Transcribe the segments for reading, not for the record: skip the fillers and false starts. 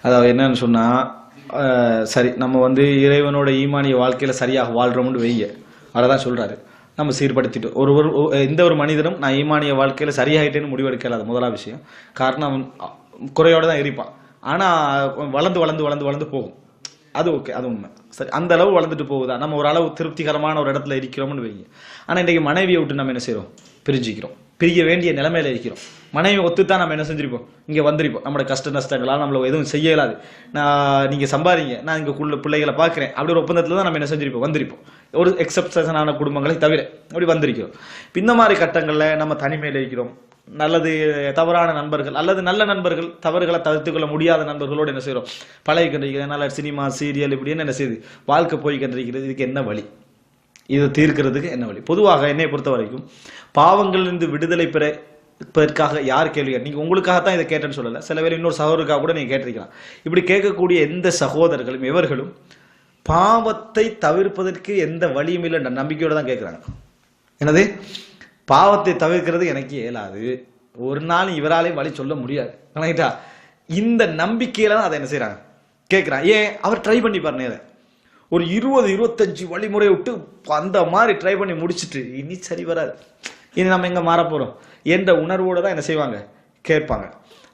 அதாவது என்னன்னு சொன்னா, சரி நம்ம வந்து இறைவனோட ஈமானிய வாழ்க்கையில சரியாக வாழ்றோம்னு வைங்க, அதான் சொல்றாரு. நம்ம சீர்படுத்திட்டு எந்த ஒரு மனிதனும் நான் ஈமானிய வாழ்க்கையில சரியாயிட்டேன்னு முடிவெடுக்கல. அது முதலாவது விஷயம். காரணம் அவன் குறையோட தான் இருப்பான். ஆனா வளர்ந்து வளர்ந்து வளர்ந்து வளர்ந்து போகும். அது ஓகே, அது உண்மை. சரி, அந்த அளவு வளர்ந்துட்டு போகுதா, நம்ம ஒரு அளவு திருப்திகரமான ஒரு இடத்துல இருக்கிறோம்னு வைங்க. ஆனா இன்றைக்கு மனைவியை விட்டு நம்ம என்ன செய்யறோம், பிரிஞ்சுக்கிறோம். பிரிய வேண்டிய நிலைமையில இருக்கிறோம். மனைவி ஒத்துத்தான் நம்ம என்ன செஞ்சிருப்போம், இங்க வந்திருப்போம். நம்மளோட கஷ்ட நஷ்டங்களால் நம்மள எதுவும் செய்ய இயலாது. நீங்க சம்பாதிங்க, நான் இங்க பிள்ளைகளை பார்க்கிறேன் அப்படி ஒரு ஒப்பந்தத்துல தான் நம்ம என்ன செஞ்சிருப்போம், வந்திருப்போம். ஒரு எக்ஸப்ஷனான குடும்பங்களை தவிர அப்படி வந்திருக்கிறோம். இந்த மாதிரி கட்டங்கள்ல நம்ம தனிமையில இருக்கிறோம். நல்லது தவறான நண்பர்கள் அல்லது நல்ல நண்பர்கள், தவறுகளை தவிர்த்து கொள்ள முடியாத நண்பர்களோடு என்ன செய்யறோம், பழகி கண்டிருக்கிறது. நல்ல சினிமா சீரியல் இப்படின்னு என்ன செய்யுது, வாழ்க்கை போய் கண்டிருக்கிறது. இதுக்கு என்ன வழி, இதை தீர்க்கிறதுக்கு என்ன வழி? பொதுவாக என்னை பொறுத்த வரைக்கும் பாவங்களிலிருந்து விடுதலை பெறற்காக யார் கேள்வி, நீங்க உங்களுக்காகத்தான் இதை கேட்டேன்னு சொல்லல, சில வேளை இன்னொரு சகோதரருக்காக கூட நீங்க கேட்டிருக்கலாம். இப்படி கேட்கக்கூடிய எந்த சகோதரர்களும் எவர்களும் பாவத்தை தவிர்ப்பதற்கு எந்த வழியும் இல்லை நம்பிக்கையோட தான் கேட்கிறாங்க. என்னது, பாவத்தை தவிர்க்கிறது எனக்கு இயலாது, ஒரு நாள் இவராலே வழி சொல்ல முடியாது, இந்த நம்பிக்கையில தான் அதை என்ன செய்யறாங்க, கேட்கிறான். ஏன், அவர் ட்ரை பண்ணி பாரு, நேரம் ஒரு 20-25 வழிமுறை விட்டு அந்த மாதிரி ட்ரை பண்ணி முடிச்சுட்டு இனி சரி வராது, இனி நம்ம எங்க மாற போறோம் என்ற உணர்வோட தான் என்ன செய்வாங்க, கேட்பாங்க.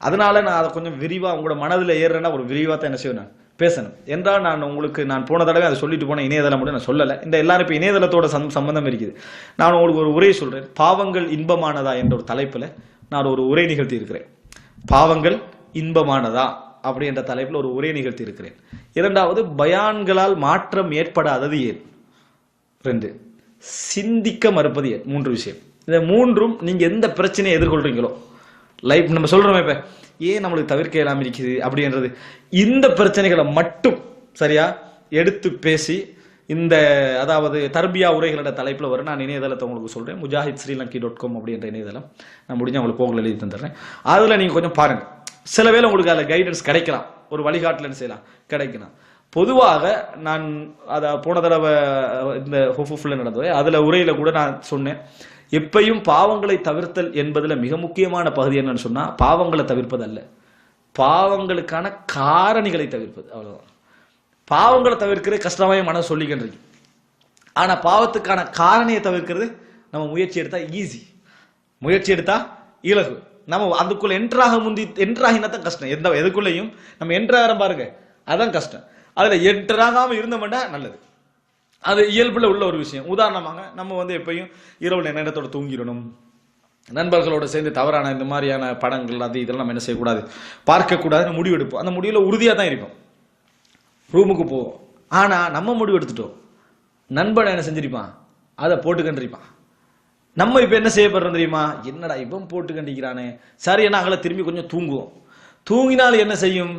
அதனால நான் அதை கொஞ்சம் விரிவா உங்களோட மனதில் ஏறுறேன்னா ஒரு விரிவா தான் என்ன செய்வேன், பேசணும். என்றால் நான் போன தடவை அதை சொல்லிட்டு போன இணையதளம் மட்டும் நான் சொல்லலை. இந்த எல்லாரும் இப்போ இணையதளத்தோட சம்பந்தம் இருக்குது. நான் உங்களுக்கு ஒரு உரை சொல்றேன். பாவங்கள் இன்பமானதா என்ற ஒரு தலைப்புல நான் ஒரு உரை நிகழ்த்தி இருக்கிறேன். பாவங்கள் இன்பமானதா அப்படி என்ற தலைப்புல ஒரு உரை நிகழ்த்தி இருக்கிறேன். இரண்டாவது, பயான்களால் மாற்றம் ஏற்படாதது ஏன்? 2, சிந்திக்க மறுப்பது ஏன்? 3 விஷயம். இந்த 3ம் நீங்க எந்த பிரச்சனையை எதிர்கொள்றீங்களோ, லைஃப் நம்ம சொல்றோமே இப்ப ஏன் நம்மளுக்கு தவிர்க்க இயலாம இருக்குது அப்படின்றது, இந்த பிரச்சனைகளை மட்டும் சரியா எடுத்து பேசி இந்த அதாவது தர்பியா உரைகளோட தலைப்புல வரும். நான் இணையதளத்தை உங்களுக்கு சொல்றேன், mujahid.srilanki.com அப்படின்ற இணையதளம். நான் முடிஞ்ச உங்களுக்கு போகல எழுதி தந்துடுறேன். அதுல நீங்க கொஞ்சம் பாருங்க, சில வேளை உங்களுக்கு அதில் கைடன்ஸ் கிடைக்கலாம், ஒரு வழிகாட்டல் செய்யலாம், கிடைக்கலாம். பொதுவாக நான் அதை போன தடவை இந்த ஹுஃபுஃப்ல நடந்தது, அதுல உரையில கூட நான் சொன்னேன், எப்பையும் பாவங்களை தவிர்த்தல் என்பதுல மிக முக்கியமான பகுதி என்னன்னு சொன்னா, பாவங்களை தவிர்ப்பது அல்ல, பாவங்களுக்கான காரணிகளை தவிர்ப்பது. அவ்வளவுதான். பாவங்களை தவிர்க்கிறது கஷ்டமாய் மனசு சொல்லிக்கின்றது. ஆனா பாவத்துக்கான காரணியை தவிர்க்கிறது நம்ம முயற்சி எடுத்தா ஈஸி, முயற்சி எடுத்தா இலகு. நம்ம அதுக்குள்ள என்ட்ராகினாதான் கஷ்டம். எதுக்குள்ளையும் நம்ம என்ட்ராகிற பாருங்க, அதான் கஷ்டம். அதுல என்ட்ராகாம இருந்தோம்னா நல்லது. அது இயல்புல உள்ள ஒரு விஷயம். உதாரணமாக நம்ம எப்பயும் இரவு நேரத்தோட தூங்கிடணும், நண்பர்களோட சேர்ந்து தவறான இந்த மாதிரியான படங்கள் அது இதெல்லாம் நம்ம என்ன செய்யக்கூடாது, பார்க்கக்கூடாதுன்னு முடிவு எடுப்போம். அந்த முடிவுல உறுதியா தான் இருப்போம், ரூமுக்கு போவோம். ஆனா நம்ம முடிவு எடுத்துட்டோம், நண்பன் என்ன செஞ்சிருப்பான், அதை போட்டு கண்டிருப்பான். நம்ம இப்ப என்ன செய்யப்படுறோம் தெரியுமா, என்னடா இவன் போட்டு கண்டிக்கிறானே, சரி என்ன அங்கே திரும்பி கொஞ்சம் தூங்குவோம். தூங்கினால் என்ன செய்யும்,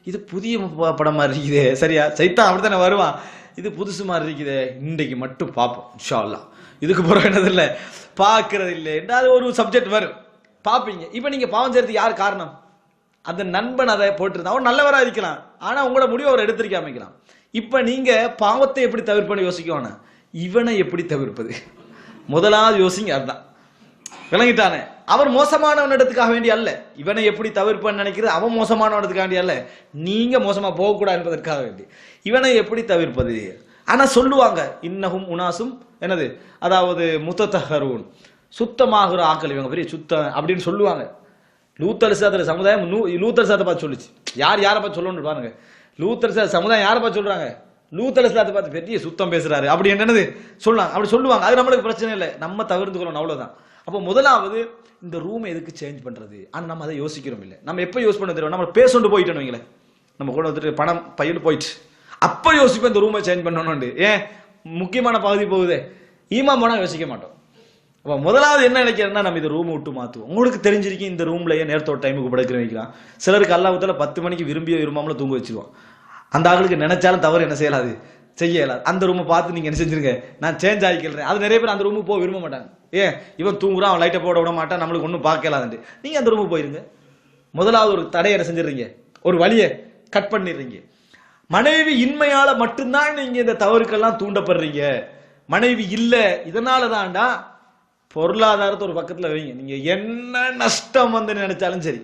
இது புதிய படம் மாதிரி இருக்குதே, சரியா சைத்தான் அப்படித்தானே வருவான், இது புதுசு மாதிரி இருக்குதே, இன்றைக்கு மட்டும் பார்ப்போம் இன்ஷா அல்லாஹ், இதுக்கு போற வேண்டது இல்லை, பார்க்கறது இல்லை என்றால் ஒரு சப்ஜெக்ட் வரும், பார்ப்பீங்க. இப்ப நீங்க பாவம் செய்யறதுக்கு யார் காரணம், அந்த நண்பன் அதை போட்டிருந்தா. அவன் நல்லவராக இருக்கலாம், ஆனா உங்களோட முடிவு அவர் எடுத்திருக்காம இருக்கலாம். இப்ப நீங்க பாவத்தை எப்படி தவிர்ப்பன்னு யோசிக்கணும், இவனை எப்படி தவிர்ப்பது, முதலாவது யோசிங்க. அதுதான் விளங்கிட்டானே, அவர் மோசமானவன் இடத்துக்காக வேண்டிய அல்ல, இவனை எப்படி தவிர்ப்பன்னு நினைக்கிறது அவன் மோசமானவன் இடத்துக்காக வேண்டிய அல்ல, நீங்க மோசமா போகக்கூடாது என்பதற்காக வேண்டி இவனை எப்படி தவிர்ப்பது. ஆனா சொல்லுவாங்க, இன்னஹும் உனாசும் என்னது, அதாவது முத்தத்தஹரூன், சுத்தமாகிற ஆக்கள் இவங்க பெரிய சுத்தம் அப்படின்னு சொல்லுவாங்க. லூத் அலைஹிஸ்ஸலாத்து சமுதாயம் லூத் அலைஹிஸ்ஸலாத்தை பார்த்து சொல்லுச்சு. யாரை பார்த்து சொல்லணும்னு பாருங்க, லூத் அலைஹிஸ்ஸலாத்து சமுதாயம் யாரை பார்த்து சொல்றாங்க, லூத் அலைஹிஸ்ஸலாத்தை பார்த்து பெரிய சுத்தம் பேசுறாரு அப்படி என்னது சொல்லலாம், அப்படி சொல்லுவாங்க. அது நம்மளுக்கு பிரச்சனை இல்லை, நம்ம தவிர்த்து கொள்ளணும், அவ்வளவுதான். அப்போ முதலாவது இந்த ரூம் எதுக்கு சேஞ்ச் பண்றது, ஆனா நம்ம அதை யோசிக்கிறோம் இல்லை. நம்ம எப்ப யோசி பண்ண தெரியும், நம்ம பேசொண்டு போயிட்டோம் வைங்களேன், நம்ம கூட வந்துட்டு பணம் பையன் போயிட்டு அப்ப யோசிப்போம் இந்த ரூமை சேஞ்ச் பண்ணணும். ஏன், முக்கியமான பகுதி போகுதே, ஈமான் போனா யோசிக்க மாட்டோம். அப்ப முதலாவது என்ன நினைக்கிறேன்னா, நம்ம இந்த ரூம் விட்டு மாத்துவோம். உங்களுக்கு தெரிஞ்சிருக்கீங்க, இந்த ரூம்லயே நேரத்தோட டைமுக்கு படுக்கிற வைக்கலாம். சிலருக்கு அல்லாஹ்வுத்தால 10 மணிக்கு விரும்பாமல தூங்க வச்சிருவோம். அந்த ஆளுக்கு நினைச்சாலும் தவறு என்ன செய்யலாது, செய்ய இயலாது. அந்த ரூமை பார்த்து நீங்க என்ன செஞ்சிருங்க, நான் சேஞ்ச் ஆகிக்கிறேன். அது நிறைய பேர் அந்த ரூமுக்கு போக விரும்ப மாட்டாங்க. ஏன், இவன் தூங்குறான், அவன் லைட்டை போட விட மாட்டான், நம்மளுக்கு ஒன்றும் பார்க்கலாது. நீங்க அந்த ரூமுக்கு போயிருங்க. முதலாவது ஒரு தடையை என்ன செஞ்சிடறீங்க, ஒரு வழியை கட் பண்ணிடுறீங்க. மனைவி இன்மையால மட்டும்தான் நீங்க இந்த தவறுக்கெல்லாம் தூண்டப்படுறீங்க. மனைவி இல்ல, இதனால தான்டா. பொருளாதாரத்தை ஒரு பக்கத்துல வைங்க, நீங்க என்ன நஷ்டம் வந்து நினைச்சாலும் சரி,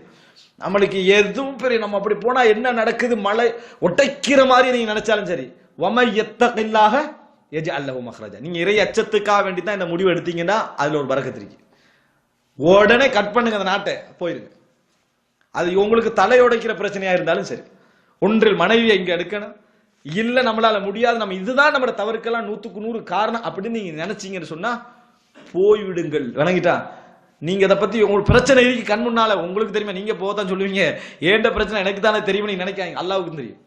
நம்மளுக்கு எதுவும் பெரிய நம்ம அப்படி போனா என்ன நடக்குது, மழை ஒட்டைக்கிற மாதிரி நீங்க நினைச்சாலும் சரி, வமை யத்தகில்லாஹ யஜ்அல் லஹு மக்ரஜா. நீங்க இறை அச்சத்துக்காக வேண்டி தான் இந்த முடிவு எடுத்தீங்கன்னா அதுல ஒரு பரக்கத்து இருக்கு. உடனே கட் பண்ணுங்க அந்த நாட்டை, போயிருங்க. அது உங்களுக்கு தலையுடைக்கிற பிரச்சனையா இருந்தாலும் சரி, ஒன்றில் மனைவியை இங்க எடுக்கணும், இல்ல நம்மளால முடியாது, நம்ம இதுதான் நம்ம தவறுக்கெல்லாம் 100க்கு 100 காரணம் அப்படின்னு நீங்க நினைச்சீங்கன்னு சொன்னா போய்விடுங்கள். விளங்கிட்டா? நீங்க இதை பத்தி உங்களுக்கு பிரச்சனை இருக்கு கண் முன்னால, உங்களுக்கு தெரியுமா, நீங்க போதான் சொல்லுவீங்க, ஏண்ட பிரச்சனை எனக்கு தானே தெரியும் நீங்க நினைக்காங்க. அல்லாவுக்கு தெரியும்.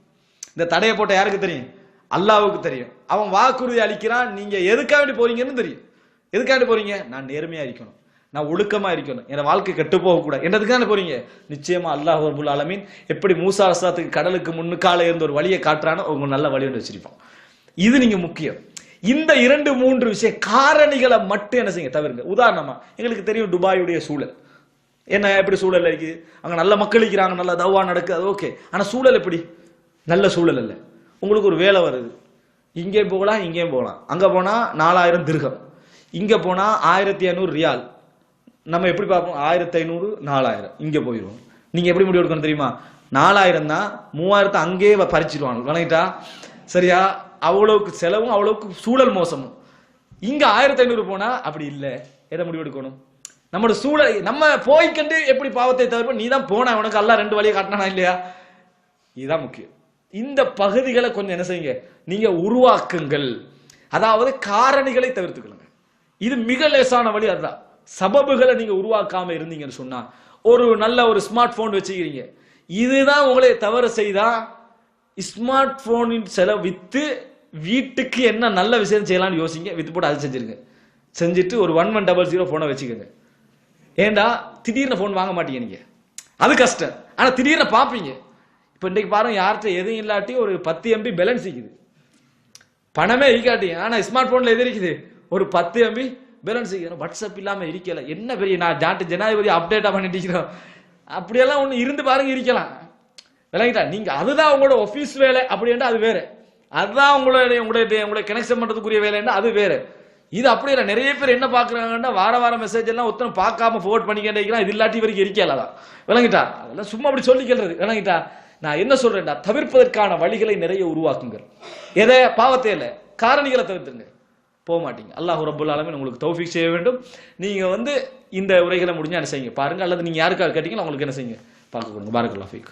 இந்த தடையை போட்ட யாருக்கு தெரியும்? அல்லாவுக்கு தெரியும். அவன் வாக்குறுதி அளிக்கிறான், நீங்க எதுக்காக வேண்டி போறீங்கன்னு தெரியும். எதுக்காக வேண்டி போறீங்க? நான் நேர்மையா இருக்கணும், நான் ஒழுக்கமா இருக்கணும், என் வாழ்க்கை கெட்டு போக கூடாது என்றதுக்கான போறீங்க. நிச்சயமா அல்லாஹ் ரப்புல் ஆலமீன் எப்படி மூசா அலைஹிஸ்ஸலாத்துக்கு கடலுக்கு முன்னுக்கால இருந்த ஒரு வழியை காட்டுறானோ உங்க நல்ல வழி ஒன்று வச்சிருப்பான். இது நீங்க முக்கியம். இந்த 2-3 விஷயம் காரணிகளை மட்டும் என்ன செய்யுங்க, தவிர்ங்க. உதாரணமா எங்களுக்கு தெரியும் துபாயுடைய சூழல் என்ன, எப்படி சூழல் இருக்கு, அங்க நல்ல மக்கள் இருக்கிறாங்க, நல்ல தவா நடக்குது, அது ஓகே. ஆனா சூழல் எப்படி? நல்ல சூழல் இல்லை. உங்களுக்கு ஒரு வேலை வருது, இங்கே போகலாம் இங்கேயும் போகலாம், அங்க போனா 4000 திர்ஹம், இங்க போனா 1500 ரியால். நம்ம எப்படி பார்ப்போம்? 1500 4000 இங்க போயிடும். நீங்க எப்படி முடிவு எடுக்கணும் தெரியுமா? 4000 தான், 3000 அங்கேயே பறிச்சிருவாங்க. வணங்கிட்டா சரியா? அவ்வளவுக்கு செலவும் அவ்வளவுக்கு சூழல் மோசமும். இங்க 1500 போனா அப்படி இல்லை. எதை முடிவு எடுக்கணும்? நம்மளோட சூழல் நம்ம போய்கண்டு எப்படி பாவத்தை தவிர்ப்போம். நீ தான் போன, உனக்கு அல்லாஹ் 2 வழியை காட்டினா இல்லையா? இதுதான் முக்கியம். இந்த பகுதிகளை கொஞ்சம் என்ன செய்யுங்க, நீங்க உருவாக்குங்கள். அதாவது காரணிகளை தவிர்த்துக்கொள்ளுங்க. இது மிக லேசான வழி. அதுதான் சபபுகளை நீங்க உருவாக்காம இருந்தீங்கன்னு சொன்னா, ஒரு நல்ல ஒரு ஸ்மார்ட் போன் வச்சுக்கிறீங்க, இதுதான் உங்களை தவறு செய்தா ஸ்மார்ட் போனின் செலவு வித்து வீட்டுக்கு என்ன நல்ல விஷயம் செய்யலாம்னு யோசிங்க. வித்து போட்டு அது செஞ்சிருங்க. செஞ்சுட்டு ஒரு 1100 போனை வச்சுக்கோங்க. ஏண்டா திடீர்னு போன் வாங்க மாட்டீங்க நீங்க, அது கஷ்டம். ஆனா திடீர்னு பாப்பீங்க. இப்ப இன்னைக்கு பாருங்க, யார்கிட்ட எதுவும் இல்லாட்டி ஒரு 10 MB பேலன்ஸ் இருக்குது, பணமே இருக்காட்டி, ஆனா ஸ்மார்ட் போன்ல எது இருக்குது, ஒரு 10 MB பேலன்ஸ் இருக்குது. வாட்ஸ்அப் இல்லாம இருக்கல, என்ன பெரிய நான் ஜனாதிபதி அப்டேட்டா பண்ணிட்டு இருக்கிறோம். அப்படியெல்லாம் ஒண்ணு இருந்து பாருங்க, இருக்கலாம். விளங்கிட்டா? நீங்க அதுதான் உங்களோட ஆபீஸ் வேலை அப்படின்னா அது வேற, அதுதான் உங்களுடைய கனெக்ஷன் பண்றதுக்குரிய வேலைன்னா அது வேற. இது அப்படி இல்லை. நிறைய பேர் என்ன பாக்குறாங்கன்னா, வார மெசேஜ் எல்லாம் ஒருத்தன் பார்க்காம ஃபோர்வர்ட் பண்ணிக்கிட்டே இது இல்லாட்டி வரைக்கும் இருக்கலாதான். விளங்கிட்டா? அதெல்லாம் சும்மா அப்படி சொல்லிக்கிறது. விளங்கிட்டா? நான் என்ன சொல்றேன்டா, தவிர்ப்பதற்கான வழிகளை நிறைய உருவாக்குங்கள். எதை? பாவத்தை இல்லை, காரணிகளை தவிர்த்துங்க. போக மாட்டீங்க. அல்லாஹ் ரப்புல் ஆலமீன் உங்களுக்கு தௌஃபீக் செய்ய வேண்டும். நீங்க இந்த உரைகளை முடிஞ்சா என்ன செய்யுங்க பாருங்க, அல்லது நீங்க யாருக்காக கேட்டீங்களோ அவங்களுக்கு என்ன செய்யுங்க பார்க்க கொடுங்க. பாரக்கல்லாஹு ஃபீக்.